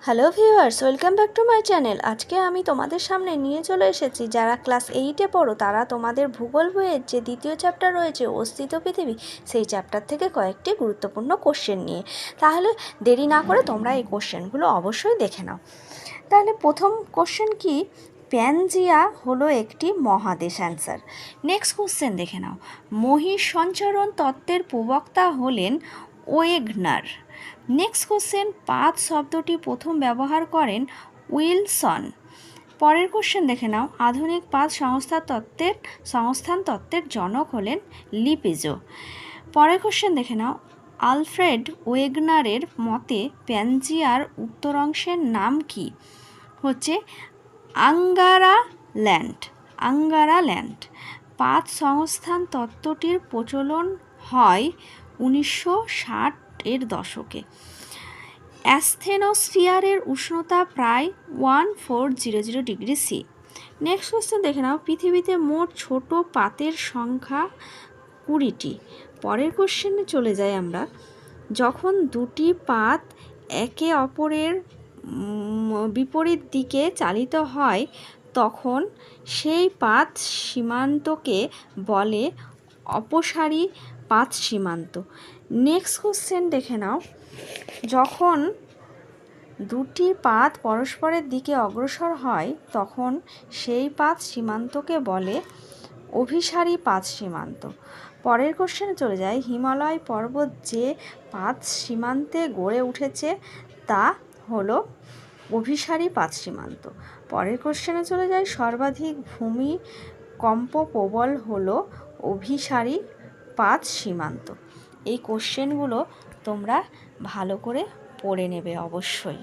Hello viewers, welcome back to my channel. আজকে আমি তোমাদের সামনে নিয়ে চলে এসেছি যারা ক্লাস 8-এ পড়ো তারা তোমাদের ভূগোল বইয়ের যে দ্বিতীয় চ্যাপ্টার রয়েছে অস্তিত্ব পৃথিবী, সেই চ্যাপ্টার থেকে কয়েকটি গুরুত্বপূর্ণ কোশ্চেন নিয়ে। তাহলে দেরি না করে তোমরা এই কোশ্চেনগুলো অবশ্যই দেখে নাও। তাহলে প্রথম কোশ্চেন কি? প্যানজিয়া হলো একটি মহাদেশ। অ্যান্সার। নেক্সট কোশ্চেন দেখে নাও। মহিষ সঞ্চরণ তত্ত্বের প্রবক্তা হলেন ওয়েগনার। নেক্সট কোশ্চেন, পাত শব্দটি প্রথম ব্যবহার করেন উইলসন। পরের কোশ্চেন দেখে নাও। আধুনিক পাত সংস্থান তত্ত্বের জনক হলেন লিপিজো। পরের কোশ্চেন দেখে নাও। আলফ্রেড ওয়েগনারের মতে প্যানজিয়ার উত্তর অংশের নাম কি? হচ্ছে আঙ্গারাল্যান্ড। পাত সংস্থান তত্ত্বটির প্রচলন হয় 1960-এর দশকে। অ্যাস্থেনোস্ফিয়ারের উষ্ণতা প্রায় 1400 ডিগ্রি সি। নেক্সট কোশ্চেন দেখে নাও। পৃথিবীতে মোট ছোট পাতের সংখ্যা 20টি। পরের কোশ্চেনে চলে যাই আমরা। যখন দুটি পাত একে অপরের বিপরীত দিকে চালিত হয় তখন সেই পাত সীমান্তকে বলে অপসারী পাত সীমান্ত। নেক্সট কোশ্চেন দেখে নাও। যখন দুটি পাত পরস্পরের দিকে অগ্রসর হয় তখন সেই পাত সীমান্তকে বলে অভিসারী পাত সীমান্ত। পরের কোশ্চেনে চলে যায়। হিমালয় পর্বত যে পাত সীমান্তে গড়ে উঠেছে তা হলো অভিসারী পাত সীমান্ত। পরের কোশ্চেনে চলে যায়। সর্বাধিক ভূমিকম্প প্রবল হলো অভিসারী পাত সীমান্ত। এই কোশ্চেনগুলো তোমরা ভালো করে পড়ে নেবে অবশ্যই।